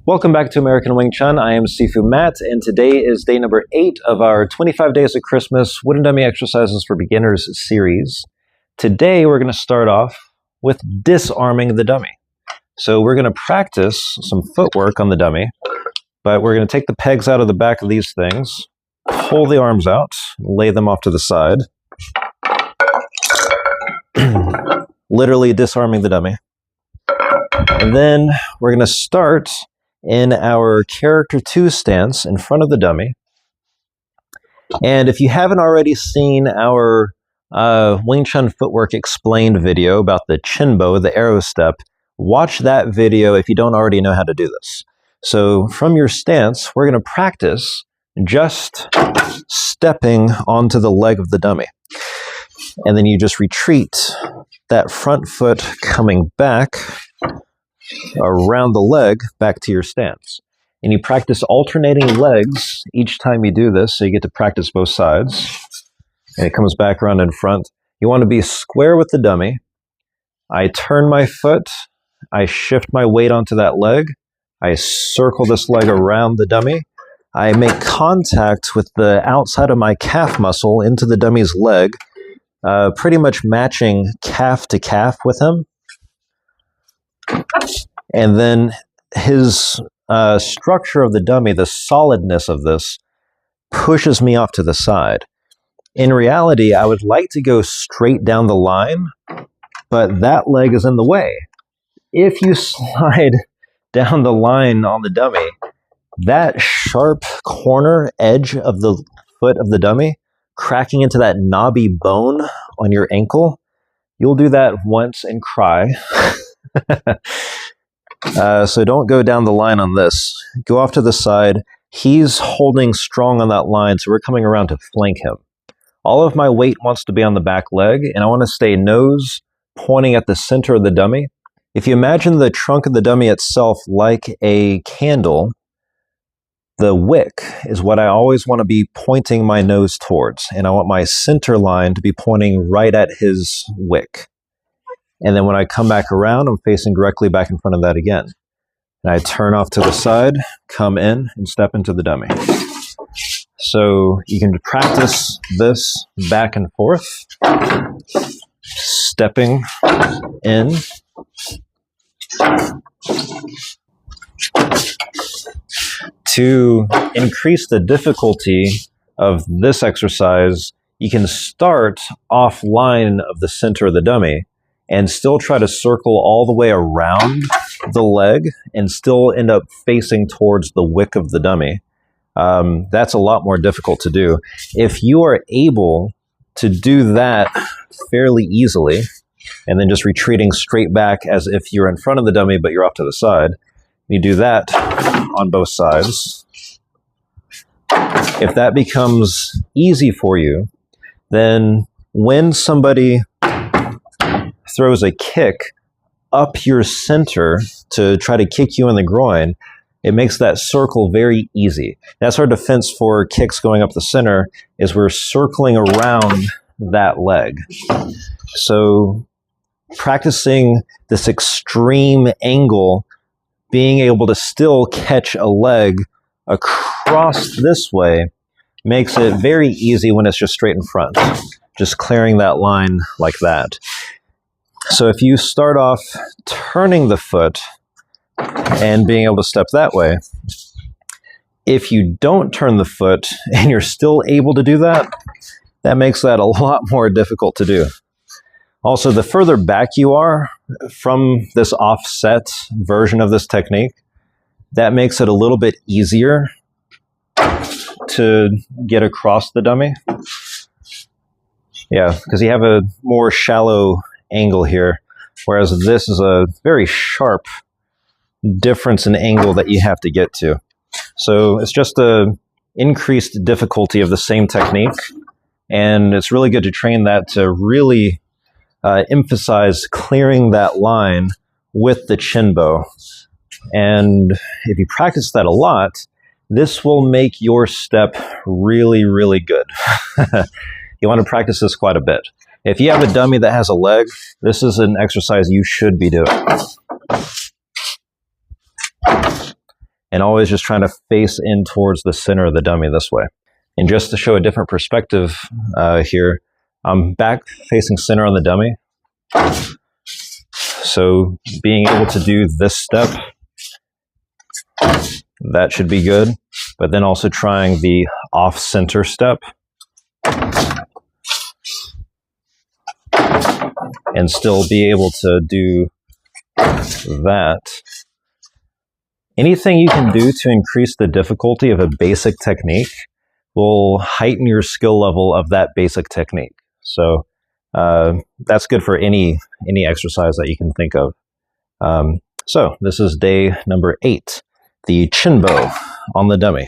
Welcome back to American Wing Chun. I am Sifu Matt, and today is day number 8 of our 25 Days of Christmas Wooden Dummy Exercises for Beginners series. Today we're going to start off with disarming the dummy. So we're going to practice some footwork on the dummy, but we're going to take the pegs out of the back of these things, pull the arms out, lay them off to the side, literally disarming the dummy. And then we're going to start in our character 2 stance in front of the dummy. And if you haven't already seen our Wing Chun footwork explained video about the chinbo, the arrow step, watch that video if you don't already know how to do this. So from your stance, we're going to practice just stepping onto the leg of the dummy. And then you just retreat that front foot coming back around the leg back to your stance. And you practice alternating legs each time you do this, so you get to practice both sides. And it comes back around in front. You want to be square with the dummy. I turn my foot, I shift my weight onto that leg, I circle this leg around the dummy, I make contact with the outside of my calf muscle into the dummy's leg, pretty much matching calf to calf with him. And then his structure of the dummy, the solidness of this, pushes me off to the side. In reality, I would like to go straight down the line, but that leg is in the way. If you slide down the line on the dummy, that sharp corner edge of the foot of the dummy, cracking into that knobby bone on your ankle, you'll do that once and cry. So don't go down the line on this. Go off to the side. He's holding strong on that line, so we're coming around to flank him. All of my weight wants to be on the back leg, and I want to stay nose pointing at the center of the dummy. If you imagine the trunk of the dummy itself like a candle, the wick is what I always want to be pointing my nose towards, and I want my center line to be pointing right at his wick. And then when I come back around, I'm facing directly back in front of that again. And I turn off to the side, come in, and step into the dummy. So you can practice this back and forth, stepping in. To increase the difficulty of this exercise, you can start offline of the center of the dummy and still try to circle all the way around the leg and still end up facing towards the wick of the dummy. That's a lot more difficult to do. If you are able to do that fairly easily, and then just retreating straight back as if you're in front of the dummy but you're off to the side, you do that on both sides. If that becomes easy for you, then when somebody throws a kick up your center to try to kick you in the groin, it makes that circle very easy. That's our defense for kicks going up the center, is we're circling around that leg. So practicing this extreme angle, being able to still catch a leg across this way, makes it very easy when it's just straight in front, just clearing that line like that. So if you start off turning the foot and being able to step that way, if you don't turn the foot and you're still able to do that, that makes that a lot more difficult to do. Also, the further back you are from this offset version of this technique, that makes it a little bit easier to get across the dummy. Yeah, because you have a more shallow angle here, whereas this is a very sharp difference in angle that you have to get to. So it's just a increased difficulty of the same technique, and it's really good to train that to really emphasize clearing that line with the chinbo. And if you practice that a lot, this will make your step really, really good. You want to practice this quite a bit. If you have a dummy that has a leg, this is an exercise you should be doing. and always just trying to face in towards the center of the dummy this way. And just to show a different perspective here, I'm back facing center on the dummy. So being able to do this step, that should be good. But then also trying the off-center step. And still be able to do that. Anything you can do to increase the difficulty of a basic technique will heighten your skill level of that basic technique. So that's good for any exercise that you can think of. So this is day number 8, the chin bow on the dummy.